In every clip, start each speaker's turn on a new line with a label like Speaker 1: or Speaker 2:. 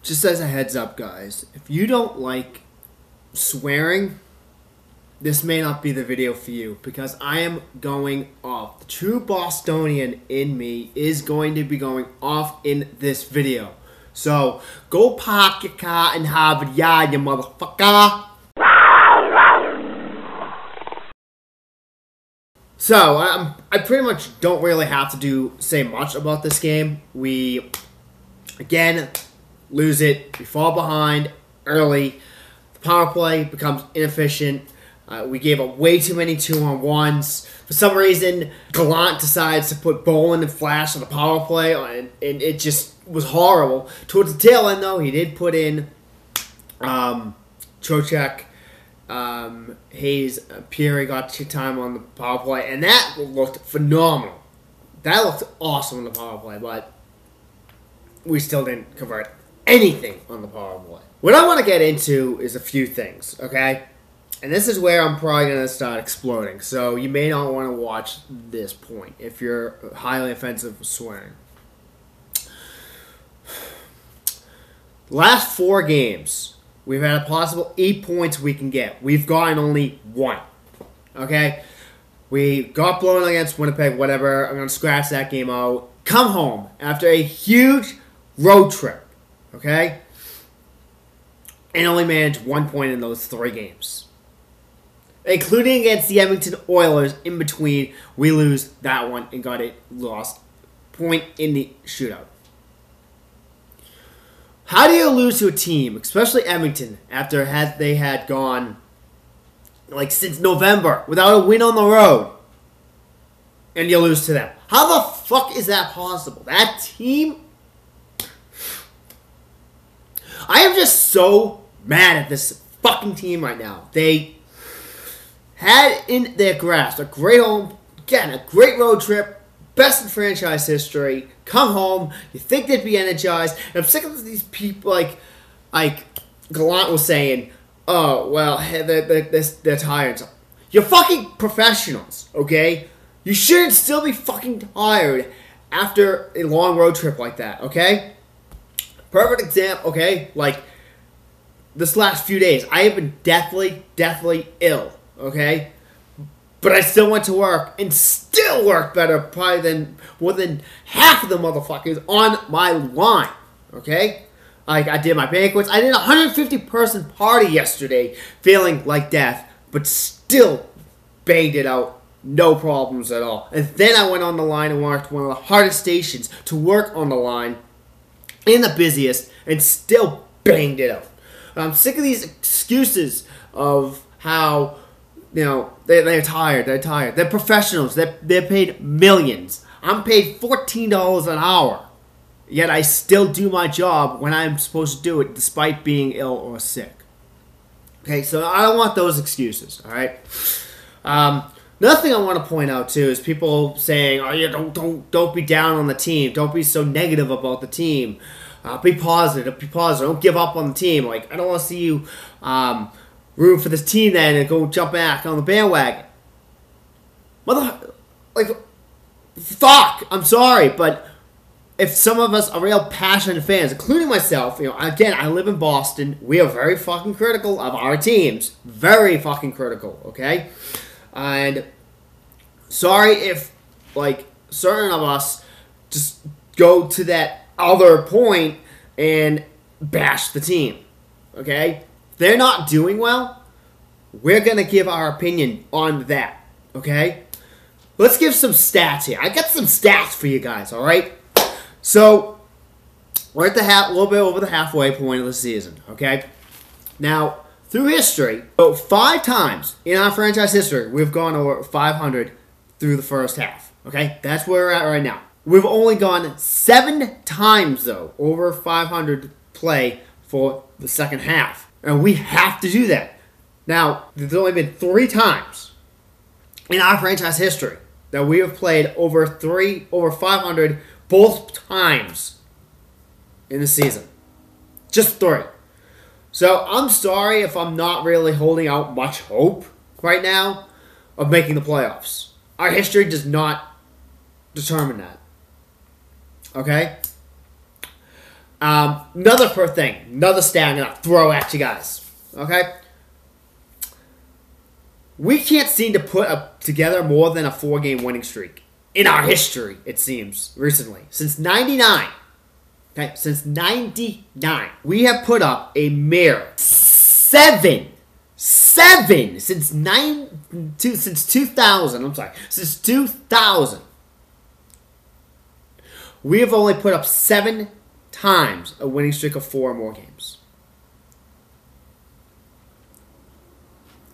Speaker 1: just as a heads up, guys, if you don't like swearing, this may not be the video for you, because I am going off. The true Bostonian in me is going to be going off in this video. So, go park your car in Harvard Yard, you motherfucker. So, I pretty much don't really have to say much about this game. We, again, lose it. We fall behind early. The power play becomes inefficient. We gave up way too many 2-on-1s. For some reason, Gallant decides to put Bolin and Flash on the power play, and it just was horrible. Towards the tail end, though, he did put in Trocheck, Hayes, Pierre got time on the power play, and that looked phenomenal. That looked awesome on the power play, but we still didn't convert anything on the power play. What I want to get into is a few things, okay? And this is where I'm probably going to start exploding. So you may not want to watch this point if you're highly offensive swearing. Last 4 games, we've had a possible 8 points we can get. We've gotten only 1. Okay? We got blown against Winnipeg, whatever. I'm going to scratch that game out. Come home after a huge road trip. Okay? And only managed 1 point in those 3 games. Including against the Edmonton Oilers. In between, we lose that one and got it lost point in the shootout. How do you lose to a team, especially Edmonton, after they had gone like since November without a win on the road, and you lose to them? How the fuck is that possible? That team, I am just so mad at this fucking team right now. They had in their grasp a great home, again, a great road trip, best in franchise history. Come home, you think they'd be energized. And I'm sick of these people, like Gallant was saying, oh, well, they're tired. You're fucking professionals, okay? You shouldn't still be fucking tired after a long road trip like that, okay? Perfect example, okay? Like, this last few days, I have been deathly ill. Okay? But I still went to work and still worked better probably than more than half of the motherfuckers on my line. Okay? Like, I did my banquets. I did a 150-person party yesterday feeling like death, but still banged it out. No problems at all. And then I went on the line and worked one of the hardest stations to work on the line and the busiest and still banged it out. I'm sick of these excuses of how, you know, they're tired. They're professionals. They're paid millions. I'm paid $14 an hour. Yet I still do my job when I'm supposed to do it despite being ill or sick. Okay, so I don't want those excuses, all right? Another thing I want to point out, too, is people saying, oh, yeah, don't be down on the team. Don't be so negative about the team. Be positive. Don't give up on the team. Like, I don't want to see you root for this team then and go jump back on the bandwagon. Fuck, I'm sorry, but if some of us are real passionate fans, including myself, you know, again, I live in Boston. We are very fucking critical of our teams. Very fucking critical, okay? And sorry if, like, certain of us just go to that other point and bash the team, okay? They're not doing well. We're going to give our opinion on that, okay? Let's give some stats here. I got some stats for you guys, all right? So, we're at the a little bit over the halfway point of the season, okay? Now, through history, 5 times in our franchise history, we've gone over 500 through the first half, okay? That's where we're at right now. We've only gone 7 times, though, over 500 play for the second half. And we have to do that. Now, there's only been 3 times in our franchise history that we have played over 500 both times in the season. Just 3. So, I'm sorry if I'm not really holding out much hope right now of making the playoffs. Our history does not determine that. Okay? Another thing, another stat I'm going to throw at you guys. Okay? We can't seem to put together more than a 4-game winning streak in our history, it seems, recently. Since 99. Okay? Since 99. We have put up a mere 7 since 2000. I'm sorry. Since 2000. We have only put up 7 times a winning streak of 4 or more games.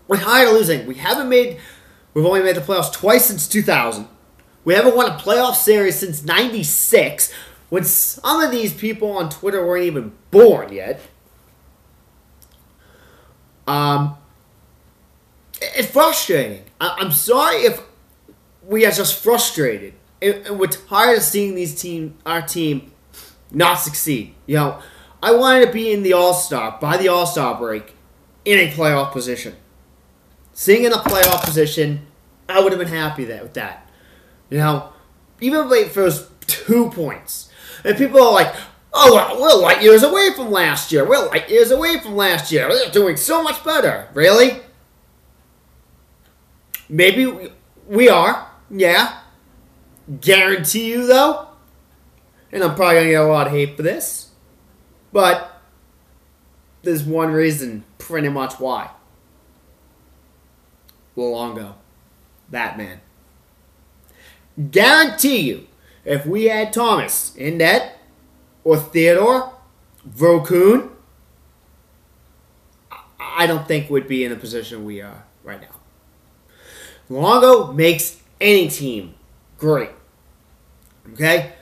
Speaker 1: We're tired of losing. We've only made the playoffs twice since 2000. We haven't won a playoff series since 96, when some of these people on Twitter weren't even born yet. It's frustrating. I'm sorry if we are just frustrated. And we're tired of seeing our team not succeed. You know, I wanted to be in the All-Star, by the All-Star break, in a playoff position. Seeing in a playoff position, I would have been happy with that. You know, even if it was 2 points. And people are like, oh, well, we're light years away from last year. We're doing so much better. Really? Maybe we are. Yeah. Guarantee you, though, and I'm probably going to get a lot of hate for this, but there's one reason pretty much why. Luongo. That man. Guarantee you, if we had Thomas in net, or Theodore, Vokoun, I don't think we'd be in the position we are right now. Luongo makes any team great. Okay?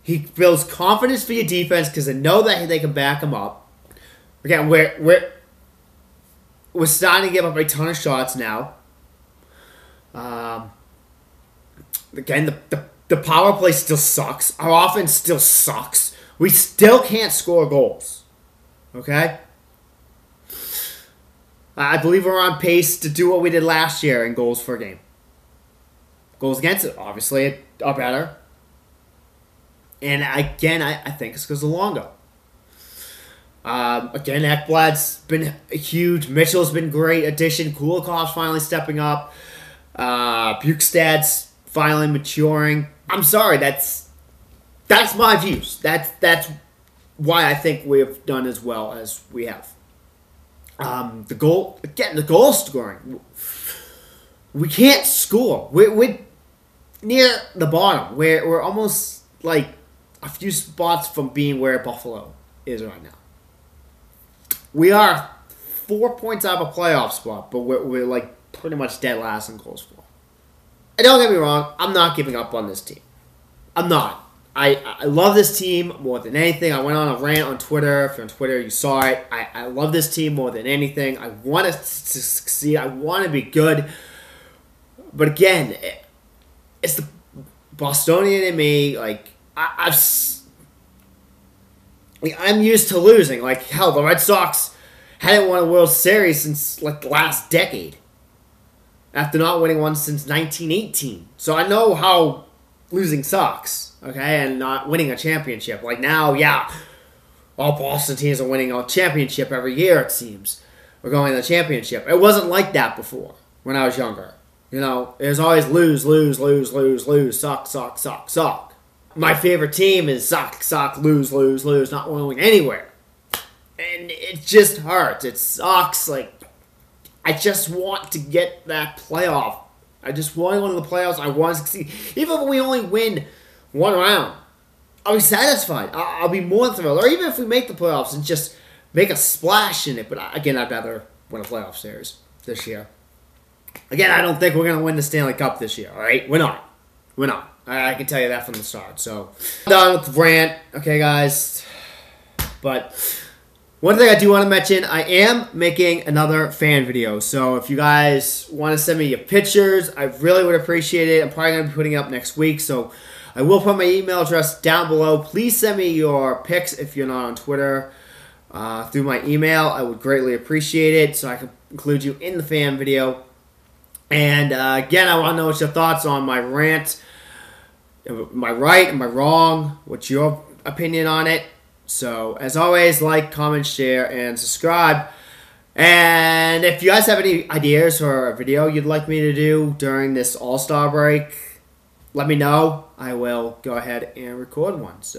Speaker 1: He builds confidence for your defense because they know that they can back him up. Again, we're starting to give up a ton of shots now. Again, the power play still sucks. Our offense still sucks. We still can't score goals. Okay? I believe we're on pace to do what we did last year in goals per game. Goals against it, obviously, are better. And again, I think it's because of Luongo. Again, Ekblad's been huge. Mitchell's been great addition. Kulikov's finally stepping up. Bukestad's finally maturing. I'm sorry, that's my views. That's why I think we have done as well as we have. The goal scoring. We can't score. We're near the bottom. We're almost like a few spots from being where Buffalo is right now. We are 4 points out of a playoff spot, but we're like pretty much dead last in goals for. And don't get me wrong, I'm not giving up on this team. I'm not. I love this team more than anything. I went on a rant on Twitter. If you're on Twitter, you saw it. I love this team more than anything. I want us to succeed. I want to be good. But again, it's the Bostonian in me. Like, I'm used to losing. Like, hell, the Red Sox hadn't won a World Series since, like, the last decade. After not winning one since 1918. So I know how losing sucks, okay? And not winning a championship. Like, now, yeah, all Boston teams are winning a championship every year, it seems. We're going to the championship. It wasn't like that before, when I was younger. You know, it was always lose, suck. My favorite team is suck, lose, not winning anywhere. And it just hurts. It sucks. Like, I just want to get that playoff. I just want to go into the playoffs. I want to succeed. Even if we only win one round, I'll be satisfied. I'll be more thrilled. Or even if we make the playoffs and just make a splash in it. But again, I'd rather win a playoff series this year. Again, I don't think we're going to win the Stanley Cup this year, all right? We're not. I can tell you that from the start. So, I'm done with the rant, okay, guys? But one thing I do want to mention, I am making another fan video. So, if you guys want to send me your pictures, I really would appreciate it. I'm probably going to be putting it up next week. So, I will put my email address down below. Please send me your pics if you're not on Twitter through my email. I would greatly appreciate it so I can include you in the fan video. And again, I want to know what your thoughts on my rant. Am I right? Am I wrong? What's your opinion on it? So, as always, like, comment, share, and subscribe. And if you guys have any ideas for a video you'd like me to do during this All-Star break, let me know. I will go ahead and record one. So